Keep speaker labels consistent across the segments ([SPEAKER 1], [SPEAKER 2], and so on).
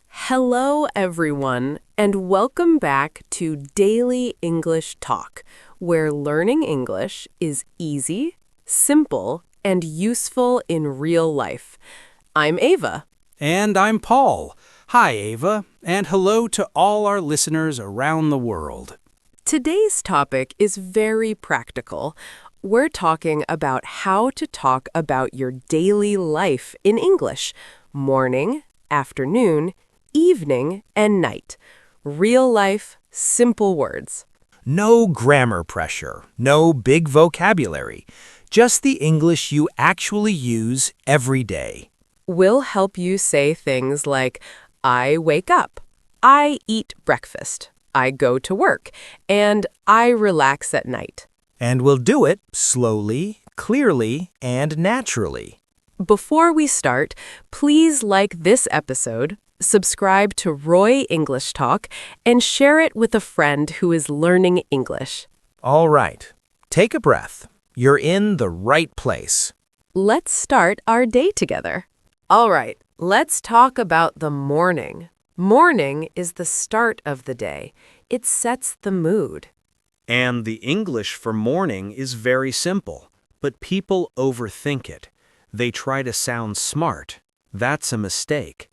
[SPEAKER 1] Hello, everyone, and welcome back to Daily English Talk, where learning English is easy, simple, and useful in real life. I'm Ava.
[SPEAKER 2] And I'm Paul. Hi, Ava, and hello to all our listeners around the world.
[SPEAKER 1] Today's topic is very practical. We're talking about how to talk about your daily life in English: morning, afternoon, evening, and night. Real life, simple words.
[SPEAKER 3] No grammar pressure, no big vocabulary, just the English you actually use every day.
[SPEAKER 1] We'll help you say things like, I wake up, I eat breakfast, I go to work, and I relax at night.
[SPEAKER 3] And we'll do it slowly, clearly, and naturally.
[SPEAKER 1] Before we start, please like this episode, subscribe to Roy English Talk, and share it with a friend who is learning English.
[SPEAKER 3] All right, take a breath. You're in the right place.
[SPEAKER 1] Let's start our day together. All right, let's talk about the morning. Morning is the start of the day. It sets the mood.
[SPEAKER 2] And the English for morning is very simple, but people overthink it. They try to sound smart. That's a mistake.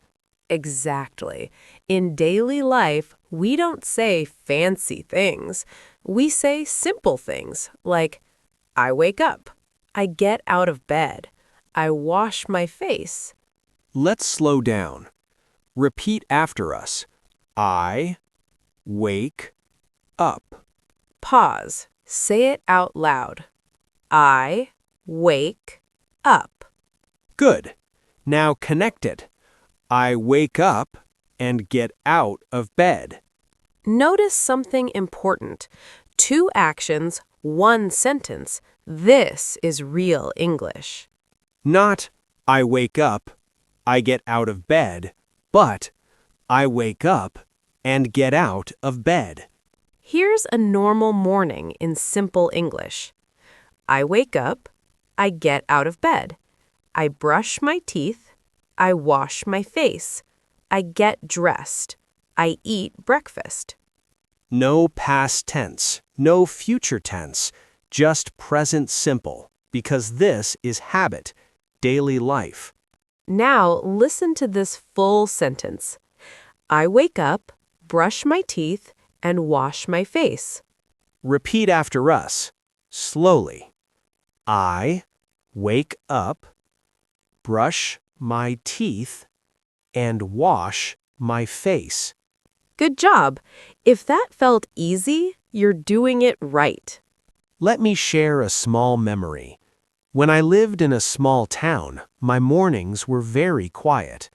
[SPEAKER 1] Exactly. In daily life, we don't say fancy things. We say simple things like, I wake up, I get out of bed, I wash my face.
[SPEAKER 2] Let's slow down. Repeat after us. I wake up.
[SPEAKER 1] Pause. Say it out loud. I wake up.
[SPEAKER 2] Good. Now connect it. I wake up and get out of bed.
[SPEAKER 1] Notice something important. 2 actions, 1 sentence. This is real English.
[SPEAKER 2] Not, I wake up, I get out of bed, but I wake up and get out of bed.
[SPEAKER 1] Here's a normal morning in simple English. I wake up, I get out of bed, I brush my teeth, I wash my face, I get dressed, I eat breakfast.
[SPEAKER 2] No past tense, no future tense, just present simple, because this is habit, daily life.
[SPEAKER 1] Now listen to this full sentence. I wake up, brush my teeth, and wash my face.
[SPEAKER 2] Repeat after us, slowly. I wake up, brush my teeth, and wash my face.
[SPEAKER 1] Good job. If that felt easy, you're doing it right.
[SPEAKER 2] Let me share a small memory. When I lived in a small town, my mornings were very quiet.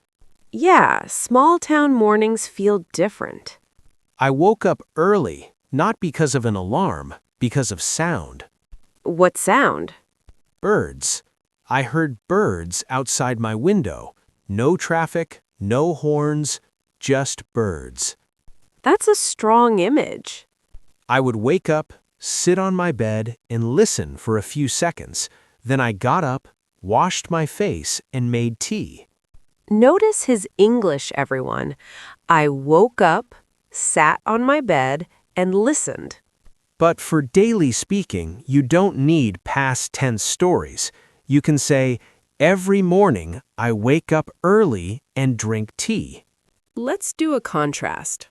[SPEAKER 1] Yeah, small town mornings feel different.
[SPEAKER 2] I woke up early, not because of an alarm, because of sound.
[SPEAKER 1] What sound?
[SPEAKER 2] Birds. I heard birds outside my window. No traffic, no horns, just birds.
[SPEAKER 1] That's a strong image.
[SPEAKER 2] I would wake up, sit on my bed, and listen for a few seconds. Then I got up, washed my face, and made tea.
[SPEAKER 1] Notice his English, everyone. I woke up, sat on my bed, and listened.
[SPEAKER 2] But for daily speaking, you don't need past tense stories. You can say, every morning I wake up early and drink tea. Let's do a contrast.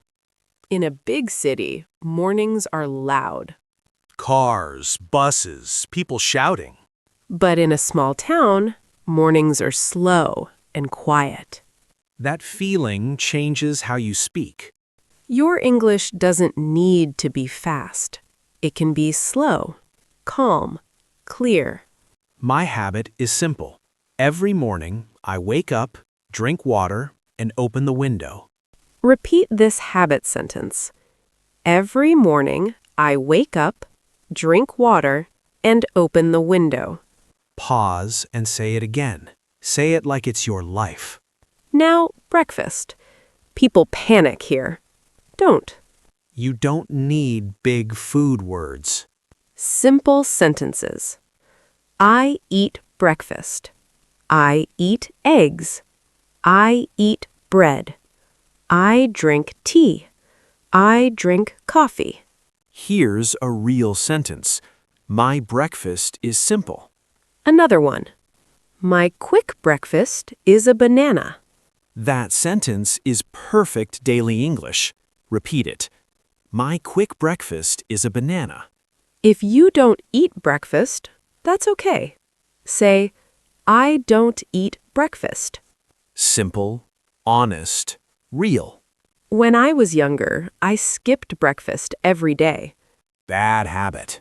[SPEAKER 2] In a big city, mornings are loud.
[SPEAKER 3] Cars, buses, people shouting.
[SPEAKER 1] But in a small town, mornings are slow and quiet.
[SPEAKER 3] That feeling changes how you speak.
[SPEAKER 1] Your English doesn't need to be fast. It can be slow, calm, clear.
[SPEAKER 3] My habit is simple. Every morning, I wake up, drink water, and open the window.
[SPEAKER 1] Repeat this habit sentence. Every morning, I wake up, drink water, and open the window.
[SPEAKER 3] Pause and say it again. Say it like it's your life.
[SPEAKER 1] Now, breakfast. People panic here. Don't.
[SPEAKER 3] You don't need big food words.
[SPEAKER 1] Simple sentences. I eat breakfast. I eat eggs. I eat bread. I drink tea. I drink coffee.
[SPEAKER 2] Here's a real sentence. My breakfast is simple.
[SPEAKER 1] Another one. My quick breakfast is a banana.
[SPEAKER 2] That sentence is perfect daily English. Repeat it. My quick breakfast is a banana.
[SPEAKER 1] If you don't eat breakfast, that's okay. Say, I don't eat breakfast.
[SPEAKER 2] Simple, honest, real.
[SPEAKER 1] When I was younger, I skipped breakfast every day.
[SPEAKER 2] Bad habit.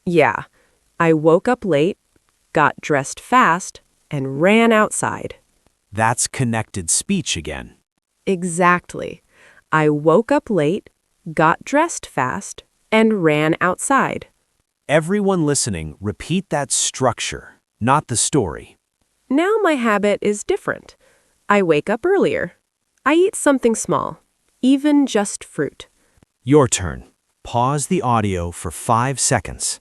[SPEAKER 1] Yeah, I woke up late, got dressed fast, and ran outside.
[SPEAKER 2] That's connected speech again.
[SPEAKER 1] Exactly. I woke up late, got dressed fast, and ran outside.
[SPEAKER 2] Everyone listening, repeat that structure, not the story.
[SPEAKER 1] Now my habit is different. I wake up earlier. I eat something small, even just fruit.
[SPEAKER 2] Your turn. Pause the audio for 5 seconds.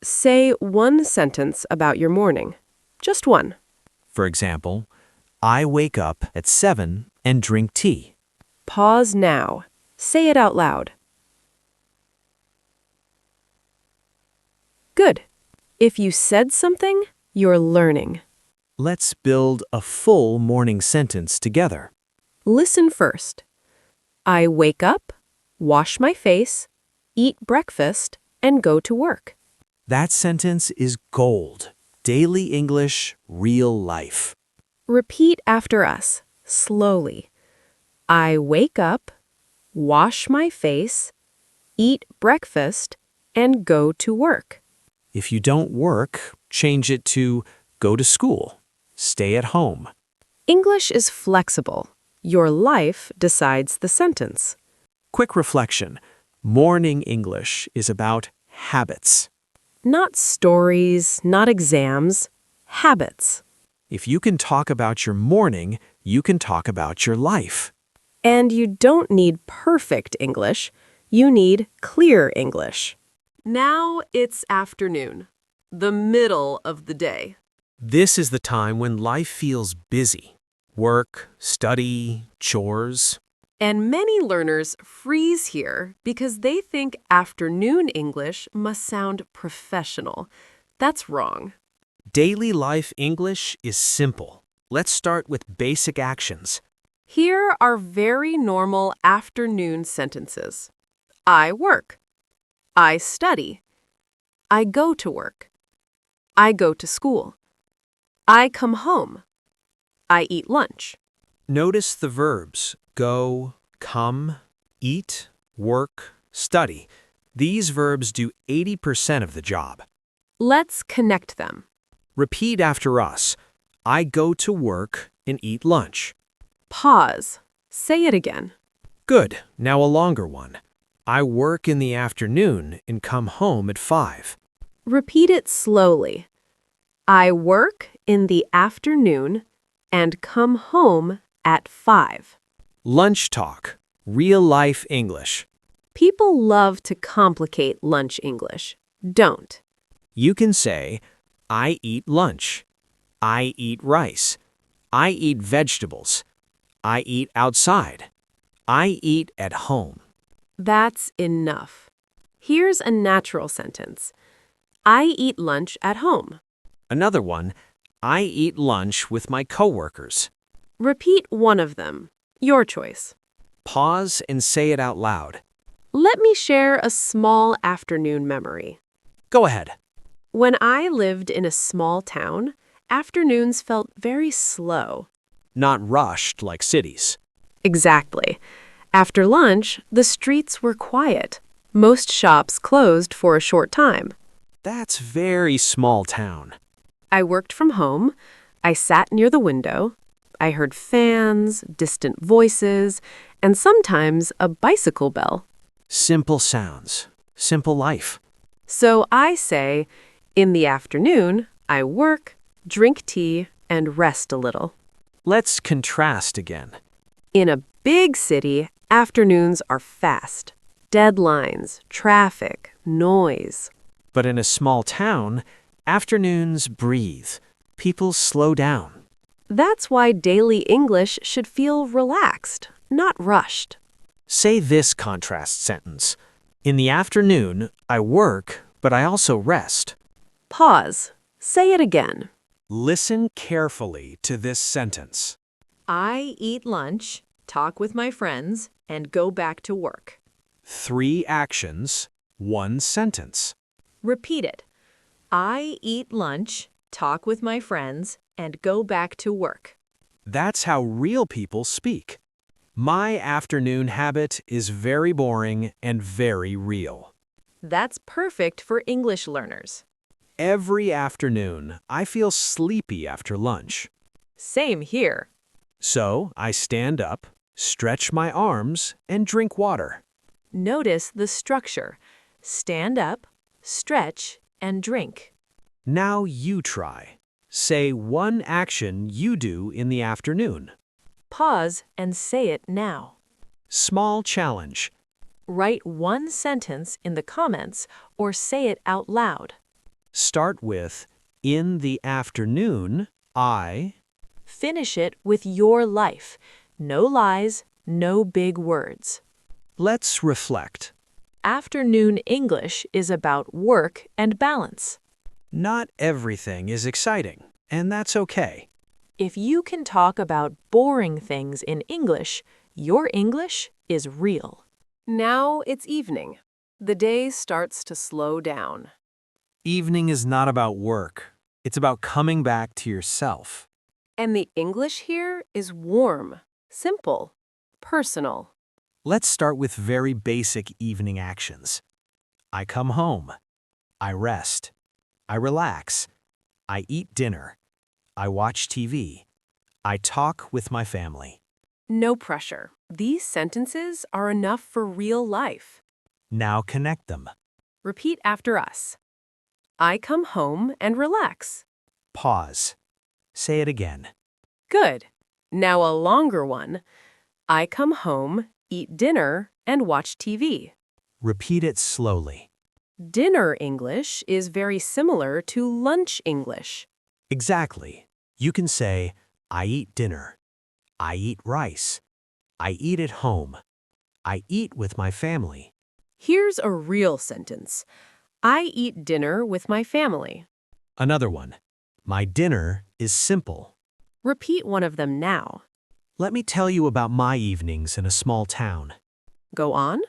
[SPEAKER 1] Say one sentence about your morning. Just one.
[SPEAKER 2] For example, I wake up at 7 and drink tea.
[SPEAKER 1] Pause now. Say it out loud. Good. If you said something, you're learning.
[SPEAKER 2] Let's build a full morning sentence together.
[SPEAKER 1] Listen first. I wake up, wash my face, eat breakfast, and go to work.
[SPEAKER 2] That sentence is gold. Daily English, real life.
[SPEAKER 1] Repeat after us, slowly. I wake up, wash my face, eat breakfast, and go to work.
[SPEAKER 2] If you don't work, change it to go to school, stay at home.
[SPEAKER 1] English is flexible. Your life decides the sentence.
[SPEAKER 2] Quick reflection. Morning English is about habits.
[SPEAKER 1] Not stories, not exams, habits.
[SPEAKER 2] If you can talk about your morning, you can talk about your life.
[SPEAKER 1] And you don't need perfect English, you need clear English. Now it's afternoon, the middle of the day.
[SPEAKER 2] This is the time when life feels busy. Work, study, chores.
[SPEAKER 1] And many learners freeze here because they think afternoon English must sound professional. That's wrong.
[SPEAKER 2] Daily life English is simple. Let's start with basic actions.
[SPEAKER 1] Here are very normal afternoon sentences. I work. I study. I go to work. I go to school. I come home. I eat lunch.
[SPEAKER 2] Notice the verbs go, come, eat, work, study. These verbs do 80% of the job.
[SPEAKER 1] Let's connect them.
[SPEAKER 2] Repeat after us. I go to work and eat lunch.
[SPEAKER 1] Pause. Say it again.
[SPEAKER 2] Good. Now a longer one. I work in the afternoon and come home at 5.
[SPEAKER 1] Repeat it slowly. I work in the afternoon and come home at 5.
[SPEAKER 2] Lunch talk. Real life English.
[SPEAKER 1] People love to complicate lunch English. Don't.
[SPEAKER 2] You can say, I eat lunch. I eat rice. I eat vegetables. I eat outside. I eat at home.
[SPEAKER 1] That's enough. Here's a natural sentence. I eat lunch at home.
[SPEAKER 2] Another one, I eat lunch with my coworkers.
[SPEAKER 1] Repeat one of them. Your choice.
[SPEAKER 2] Pause and say it out loud.
[SPEAKER 1] Let me share a small afternoon memory.
[SPEAKER 2] Go ahead.
[SPEAKER 1] When I lived in a small town, afternoons felt very slow.
[SPEAKER 2] Not rushed like cities.
[SPEAKER 1] Exactly. After lunch, the streets were quiet. Most shops closed for a short time.
[SPEAKER 2] That's very small town.
[SPEAKER 1] I worked from home. I sat near the window. I heard fans, distant voices, and sometimes a bicycle bell.
[SPEAKER 2] Simple sounds. Simple life.
[SPEAKER 1] So I say, in the afternoon, I work, drink tea, and rest a little.
[SPEAKER 2] Let's contrast again.
[SPEAKER 1] In a big city, afternoons are fast. Deadlines, traffic, noise.
[SPEAKER 2] But in a small town, Afternoons breathe. People slow down.
[SPEAKER 1] That's why daily English should feel relaxed, not rushed.
[SPEAKER 2] Say this contrast sentence. In the afternoon, I work, but I also rest.
[SPEAKER 1] Pause. Say it again.
[SPEAKER 2] Listen carefully to this sentence.
[SPEAKER 1] I eat lunch, talk with my friends, and go back to work.
[SPEAKER 2] 3 actions, 1 sentence.
[SPEAKER 1] Repeat it. I eat lunch, talk with my friends, and go back to work.
[SPEAKER 2] That's how real people speak. My afternoon habit is very boring and very real.
[SPEAKER 1] That's perfect for English learners.
[SPEAKER 2] Every afternoon, I feel sleepy after lunch.
[SPEAKER 1] Same here.
[SPEAKER 2] So I stand up, stretch my arms, and drink water.
[SPEAKER 1] Notice the structure. Stand up, stretch, and drink.
[SPEAKER 2] Now you try. Say one action you do in the afternoon.
[SPEAKER 1] Pause and say it now.
[SPEAKER 2] Small challenge.
[SPEAKER 1] Write one sentence in the comments or say it out loud.
[SPEAKER 2] Start with, in the afternoon, I.
[SPEAKER 1] Finish it with your life. No lies, no big words.
[SPEAKER 2] Let's reflect.
[SPEAKER 1] Afternoon English is about work and balance.
[SPEAKER 2] Not everything is exciting, and that's okay.
[SPEAKER 1] If you can talk about boring things in English, your English is real. Now it's evening. The day starts to slow down.
[SPEAKER 2] Evening is not about work. It's about coming back to yourself.
[SPEAKER 1] And the English here is warm, simple, personal.
[SPEAKER 2] Let's start with very basic evening actions. I come home. I rest. I relax. I eat dinner. I watch TV. I talk with my family.
[SPEAKER 1] No pressure. These sentences are enough for real life.
[SPEAKER 2] Now connect them.
[SPEAKER 1] Repeat after us. I come home and relax.
[SPEAKER 2] Pause. Say it again.
[SPEAKER 1] Good. Now a longer one. I come home, eat dinner, and watch TV.
[SPEAKER 2] Repeat it slowly.
[SPEAKER 1] Dinner English is very similar to lunch English.
[SPEAKER 2] Exactly. You can say, I eat dinner. I eat rice. I eat at home. I eat with my family.
[SPEAKER 1] Here's a real sentence. I eat dinner with my family.
[SPEAKER 2] Another one. My dinner is simple.
[SPEAKER 1] Repeat one of them now.
[SPEAKER 2] Let me tell you about my evenings in a small town.
[SPEAKER 1] Go on.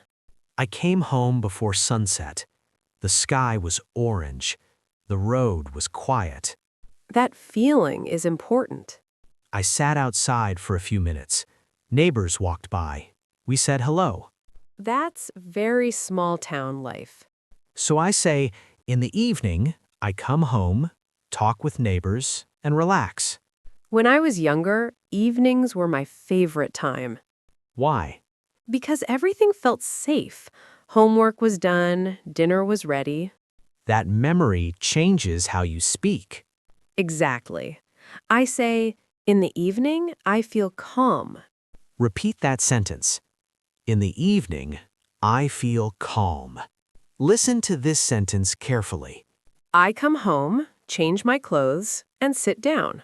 [SPEAKER 2] I came home before sunset. The sky was orange. The road was quiet.
[SPEAKER 1] That feeling is important.
[SPEAKER 2] I sat outside for a few minutes. Neighbors walked by. We said hello.
[SPEAKER 1] That's very small town life.
[SPEAKER 2] So I say, in the evening, I come home, talk with neighbors, and relax.
[SPEAKER 1] When I was younger, evenings were my favorite time.
[SPEAKER 2] Why?
[SPEAKER 1] Because everything felt safe. Homework was done, dinner was ready.
[SPEAKER 2] That memory changes how you speak.
[SPEAKER 1] Exactly. I say, in the evening, I feel calm.
[SPEAKER 2] Repeat that sentence. In the evening, I feel calm. Listen to this sentence carefully.
[SPEAKER 1] I come home, change my clothes, and sit down.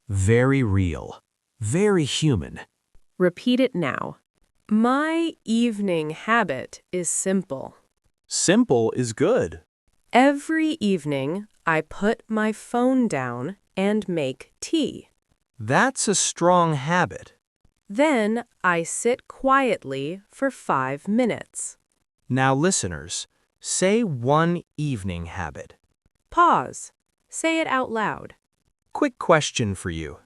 [SPEAKER 2] Very real. Very human.
[SPEAKER 1] Repeat it now. My evening habit is simple.
[SPEAKER 2] Simple is good.
[SPEAKER 1] Every evening, I put my phone down and make tea.
[SPEAKER 2] That's a strong habit.
[SPEAKER 1] Then I sit quietly for 5 minutes.
[SPEAKER 3] Now, listeners, say one evening habit.
[SPEAKER 1] Pause. Say it out loud.
[SPEAKER 3] Quick question for you.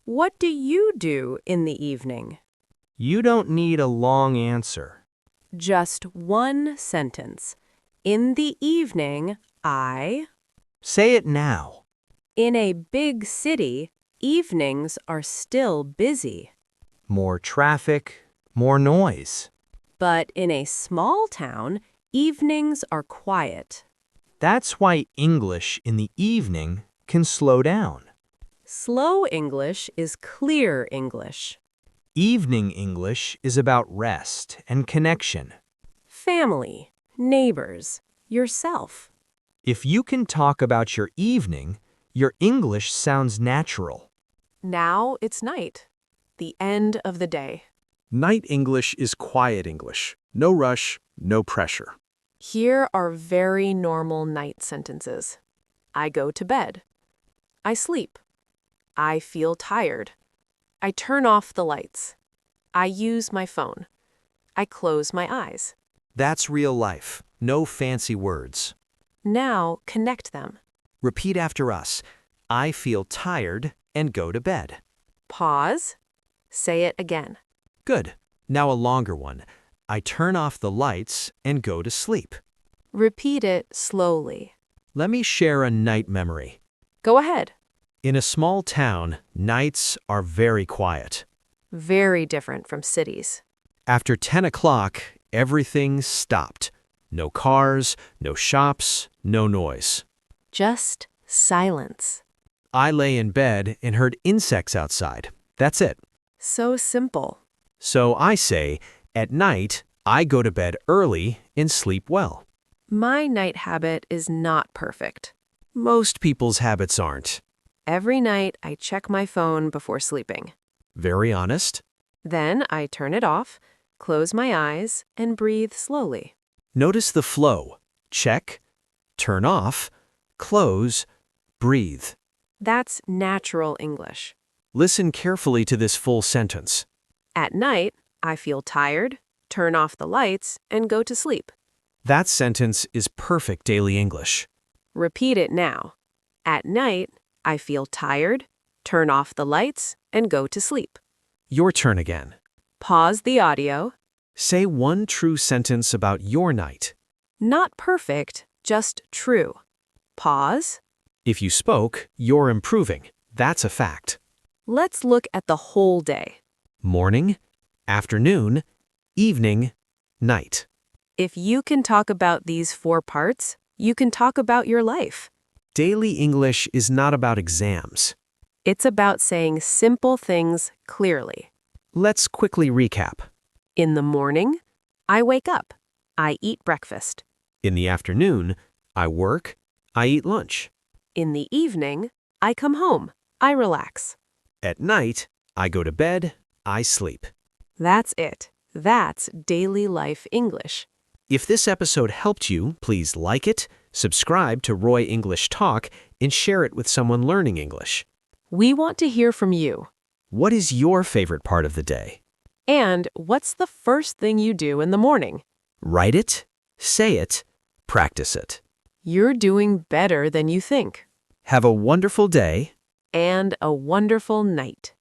[SPEAKER 1] What do you do in the evening?
[SPEAKER 3] You don't need a long answer.
[SPEAKER 1] Just one sentence. In the evening, I...
[SPEAKER 3] Say it now.
[SPEAKER 1] In a big city, evenings are still busy.
[SPEAKER 3] More traffic, more noise.
[SPEAKER 1] But in a small town, evenings are quiet.
[SPEAKER 3] That's why English in the evening can slow down.
[SPEAKER 1] Slow English is clear English.
[SPEAKER 3] Evening English is about rest and connection.
[SPEAKER 1] Family, neighbors, yourself.
[SPEAKER 3] If you can talk about your evening, your English sounds natural.
[SPEAKER 1] Now it's night, the end of the day.
[SPEAKER 2] Night English is quiet English. No rush, no pressure.
[SPEAKER 1] Here are very normal night sentences. I go to bed. I sleep. I feel tired. I turn off the lights. I use my phone. I close my eyes.
[SPEAKER 3] That's real life. No fancy words.
[SPEAKER 1] Now connect them.
[SPEAKER 3] Repeat after us. I feel tired and go to bed.
[SPEAKER 1] Pause. Say it again.
[SPEAKER 3] Good. Now a longer one. I turn off the lights and go to sleep.
[SPEAKER 1] Repeat it slowly.
[SPEAKER 3] Let me share a night memory.
[SPEAKER 1] Go ahead.
[SPEAKER 3] In a small town, nights are very quiet.
[SPEAKER 1] Very different from cities.
[SPEAKER 3] After 10 o'clock, everything stopped. No cars, no shops, no noise.
[SPEAKER 1] Just silence.
[SPEAKER 3] I lay in bed and heard insects outside. That's it.
[SPEAKER 1] So simple.
[SPEAKER 3] So I say, at night, I go to bed early and sleep well.
[SPEAKER 1] My night habit is not perfect.
[SPEAKER 3] Most people's habits aren't.
[SPEAKER 1] Every night I check my phone before sleeping.
[SPEAKER 3] Very honest.
[SPEAKER 1] Then I turn it off, close my eyes, and breathe slowly.
[SPEAKER 3] Notice the flow. Check, turn off, close, breathe.
[SPEAKER 1] That's natural English.
[SPEAKER 3] Listen carefully to this full sentence.
[SPEAKER 1] At night, I feel tired, turn off the lights, and go to sleep.
[SPEAKER 3] That sentence is perfect daily English.
[SPEAKER 1] Repeat it now. At night, I feel tired, turn off the lights, and go to sleep.
[SPEAKER 3] Your turn again.
[SPEAKER 1] Pause the audio.
[SPEAKER 3] Say one true sentence about your night.
[SPEAKER 1] Not perfect, just true. Pause.
[SPEAKER 3] If you spoke, you're improving. That's a fact.
[SPEAKER 1] Let's look at the whole day.
[SPEAKER 3] Morning, afternoon, evening, night.
[SPEAKER 1] If you can talk about these 4 parts, you can talk about your life.
[SPEAKER 3] Daily English is not about exams.
[SPEAKER 1] It's about saying simple things clearly.
[SPEAKER 3] Let's quickly recap.
[SPEAKER 1] In the morning, I wake up. I eat breakfast.
[SPEAKER 3] In the afternoon, I work, I eat lunch.
[SPEAKER 1] In the evening, I come home. I relax.
[SPEAKER 3] At night, I go to bed, I sleep.
[SPEAKER 1] That's it. That's daily life English.
[SPEAKER 3] If this episode helped you, please like it, subscribe to Roy English Talk, and share it with someone learning English.
[SPEAKER 1] We want to hear from you.
[SPEAKER 3] What is your favorite part of the day?
[SPEAKER 1] And what's the first thing you do in the morning?
[SPEAKER 3] Write it, say it, practice it.
[SPEAKER 1] You're doing better than you think.
[SPEAKER 3] Have a wonderful day.
[SPEAKER 1] And a wonderful night.